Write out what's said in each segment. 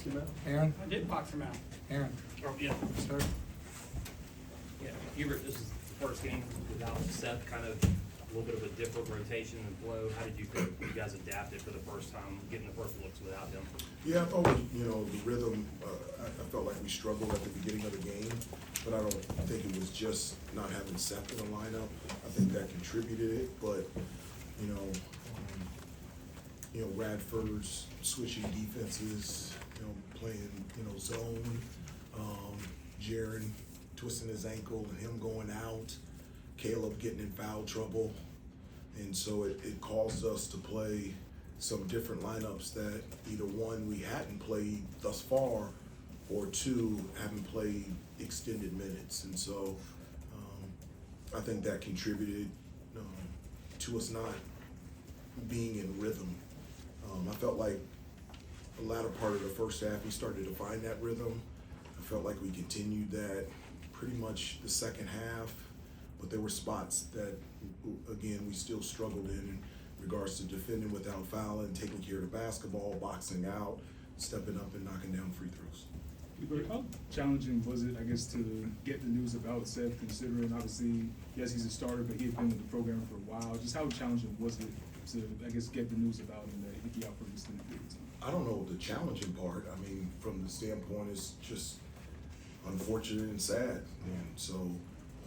box him out. Aaron? I did box him out. Aaron? Oh, yeah. Start. Yeah, Hubert, this is the first game without Seth, kind of a little bit of a different rotation and flow. How did you think you guys adapted for the first time, getting the first looks without him? Yeah, I thought, the rhythm, I felt like we struggled at the beginning of the game, but I don't think it was just not having Seth in the lineup. I think that contributed it, but, Radford's switching defenses, playing, zone, Jaron twisting his ankle and him going out, Caleb getting in foul trouble. And so it caused us to play some different lineups that either one, we hadn't played thus far, or two, haven't played extended minutes. And so I think that contributed to us not being in rhythm. I felt like the latter part of the first half, we started to find that rhythm. I felt like we continued that pretty much the second half, but there were spots that, again, we still struggled in regards to defending without fouling, taking care of the basketball, boxing out, stepping up and knocking down free throws. Hubert, how challenging was it, I guess, to get the news about Seth, considering obviously, yes, he's a starter, but he had been with the program for a while. Just how challenging was it to, I guess, get the news about him that he'd be out for an extended period of time? I don't know the challenging part. I mean, from the standpoint, it's just unfortunate and sad. And so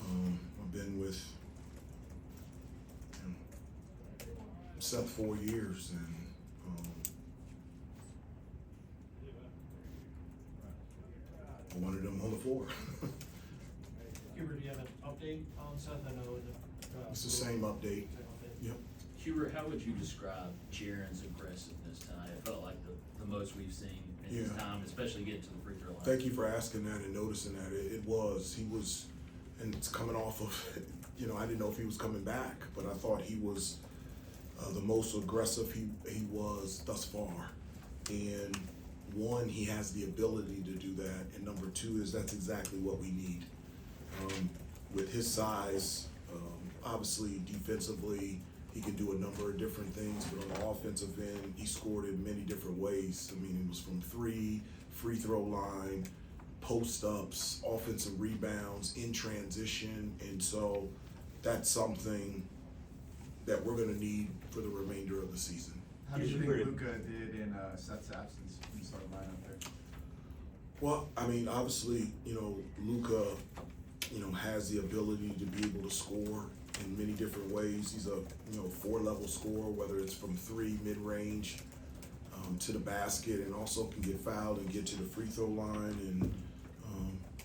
I've been with Seth 4 years, and I wanted him on the floor. Hubert, do you have an update on Seth? I know It's the same update. Yep. Hubert, how would you describe Jaron's aggressiveness tonight? It felt like the most we've seen in his Yeah. time, especially getting to the free throw line. Thank you for asking that and noticing that. He was, and it's coming off of, I didn't know if he was coming back, but I thought he was the most aggressive he was thus far. And one, he has the ability to do that, and number two is that's exactly what we need. With his size, obviously defensively, he can do a number of different things, but on the offensive end, he scored in many different ways. I mean, it was from three, free throw line, post-ups, offensive rebounds, in transition, and so that's something that we're gonna need for the remainder of the season. How did you think Luka did in Seth's absence in the starting lineup there? Well, I mean, obviously, Luka, has the ability to be able to score in many different ways. He's a, 4-level scorer, whether it's from three, mid-range, to the basket, and also can get fouled and get to the free throw line. And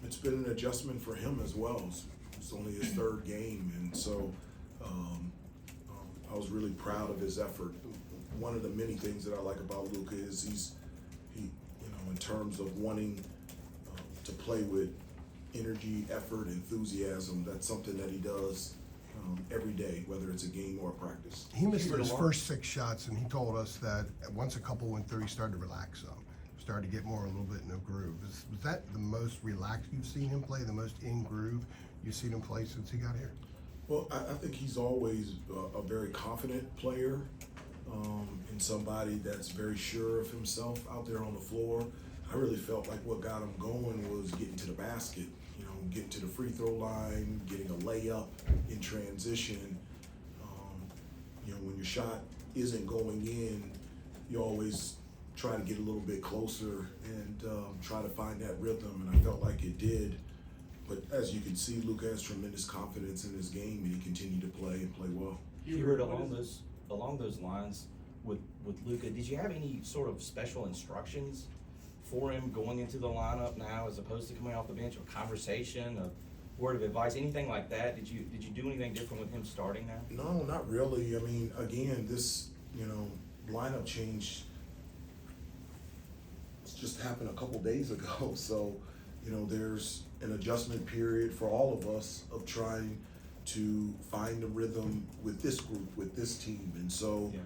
it's been an adjustment for him as well. It's only his third game, and so I was really proud of his effort. One of the many things that I like about Luka is he in terms of wanting to play with energy, effort, enthusiasm, that's something that he does every day, whether it's a game or a practice. He missed his first 6 shots, and he told us that once a couple went through, he started to relax some, started to get more a little bit in a groove. Was that the most relaxed you've seen him play, the most in groove you've seen him play since he got here? Well, I think he's always a very confident player, and somebody that's very sure of himself out there on the floor. I really felt like what got him going was getting to the basket, getting to the free throw line, getting a layup in transition. When your shot isn't going in, you always try to get a little bit closer and try to find that rhythm, and I felt like it did. But as you can see, Luka has tremendous confidence in his game, and he continued to play and play well. Hubert, along those lines with Luka, did you have any sort of special instructions for him going into the lineup now, as opposed to coming off the bench, a conversation, a word of advice, anything like that? Did you do anything different with him starting now? No, not really. I mean, again, this lineup change just happened a couple days ago, so there's an adjustment period for all of us of trying to find a rhythm with this group, with this team, and so. Yeah.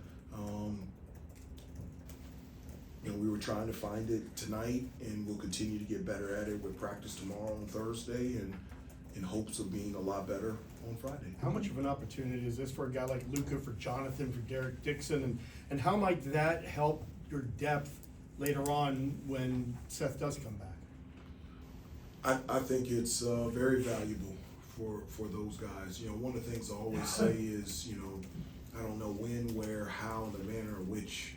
We were trying to find it tonight, and we'll continue to get better at it with practice tomorrow on Thursday, and in hopes of being a lot better on Friday. How much of an opportunity is this for a guy like Luka, for Jonathan, for Derek Dixon, and how might that help your depth later on when Seth does come back? I think it's very valuable for those guys. You know, one of the things I always say is, you know, I don't know when, where, how, the manner in which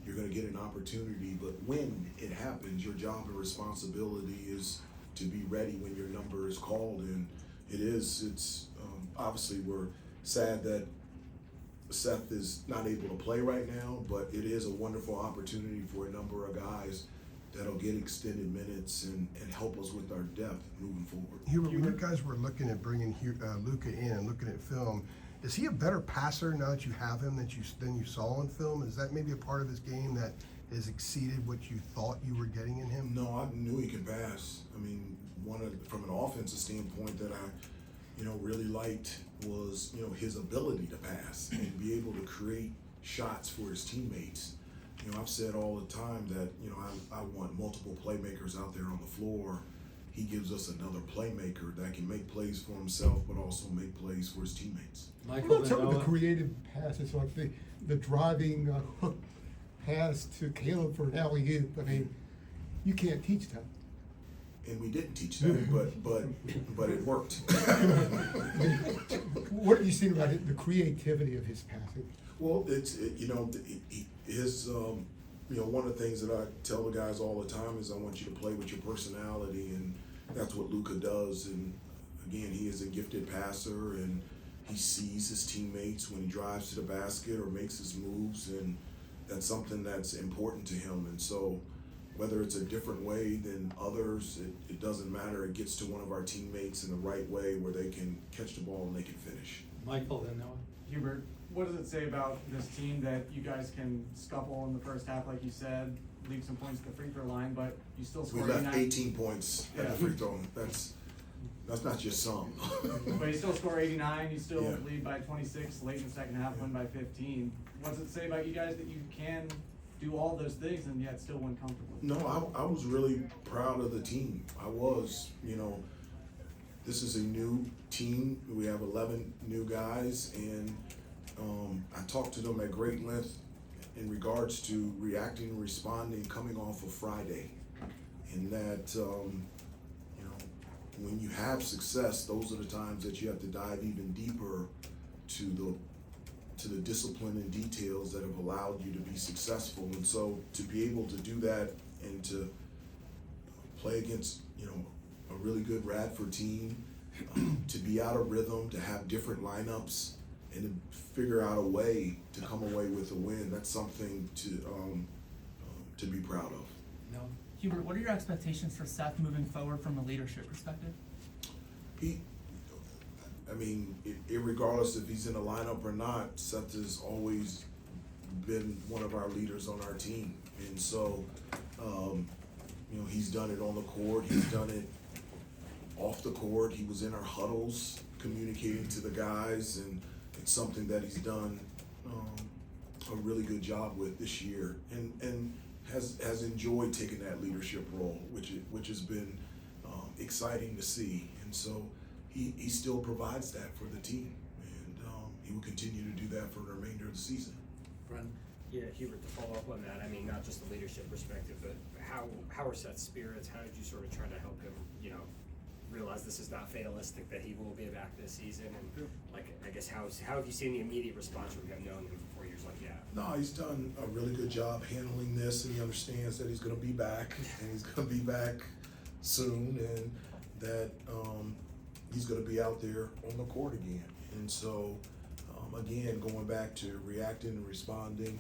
you're gonna get an opportunity, but when it happens, your job and responsibility is to be ready when your number is called, and it's obviously we're sad that Seth is not able to play right now, but it is a wonderful opportunity for a number of guys that'll get extended minutes and help us with our depth moving forward. Hubert, when you guys were looking at bringing Luka in and looking at film, is he a better passer now that you have him than you saw in film? Is that maybe a part of his game that has exceeded what you thought you were getting in him? No, I knew he could pass. I mean, from an offensive standpoint that I, you know, really liked was, you know, his ability to pass and be able to create shots for his teammates. You know, I've said all the time that, you know, I want multiple playmakers out there on the floor. He gives us another playmaker that can make plays for himself, but also make plays for his teammates. What about some of the creative passes, like the driving hook pass to Caleb for an alley-oop? I mean, you can't teach that. And we didn't teach that, but it worked. What have you seen about it, the creativity of his passing? Well, you know, his, you know, one of the things that I tell the guys all the time is I want you to play with your personality, and that's what Luka does. And again, he is a gifted passer, and he sees his teammates when he drives to the basket or makes his moves, and that's something that's important to him. And so whether it's a different way than others, it doesn't matter. It gets to one of our teammates in the right way where they can catch the ball and they can finish. Michael, then Noah. Hubert, what does it say about this team that you guys can scuffle in the first half, like you said, leave some points at the free throw line, but you still We score left 89? 18 points at the free throw. That's not just some. But you still score 89, you still Yeah. lead by 26, late in the second half, win by 15. What does it say about you guys that you can do all those things and yet still win comfortably? No, I was really proud of the team. I was, you know, this is a new team. We have 11 new guys, and I talked to them at great length in regards to reacting and responding coming off of Friday. And that, you know, when you have success, those are the times that you have to dive even deeper to the discipline and details that have allowed you to be successful. And so to be able to do that and to play against, you know, a really good Radford team, to be out of rhythm, to have different lineups, and to figure out a way to come away with a win, that's something to be proud of. No. Hubert, what are your expectations for Seth moving forward from a leadership perspective? I mean, irregardless if he's in the lineup or not, Seth has always been one of our leaders on our team. And so, you know, he's done it on the court, he's done it off the court, he was in our huddles communicating to the guys, and it's something that he's done a really good job with this year, and has enjoyed taking that leadership role, which has been exciting to see. And so he still provides that for the team, and he will continue to do that for the remainder of the season. Brendan. Yeah, Hubert, to follow up on that, I mean, not just the leadership perspective, but how are Seth's spirits? How did you sort of try to help him, you know, realize this is not fatalistic, that he will be back this season? And like, I guess, how have you seen the immediate response from him knowing him for 4 years like that? No, he's done a really good job handling this, and he understands that he's gonna be back, and he's gonna be back soon, and that he's gonna be out there on the court again. And so, again, going back to reacting and responding,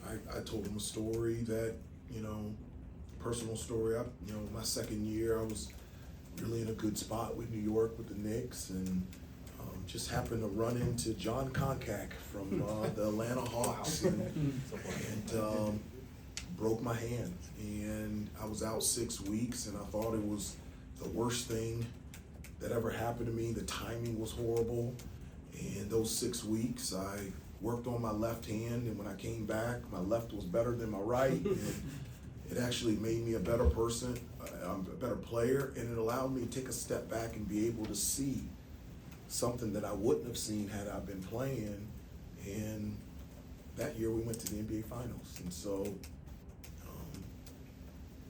I told him a story that, you know, personal story. You know, my second year, I was really in a good spot with New York with the Knicks, and just happened to run into John Koncak from the Atlanta Hawks, and broke my hand, and I was out 6 weeks, and I thought it was the worst thing that ever happened to me. The timing was horrible, and those 6 weeks I worked on my left hand, and when I came back, my left was better than my right, and it actually made me a better person, a better player, and it allowed me to take a step back and be able to see something that I wouldn't have seen had I been playing. And that year we went to the NBA Finals, and so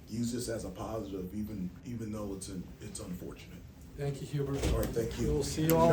use this as a positive, even though it's unfortunate. Thank you, Hubert. All right, thank you. We'll see you all.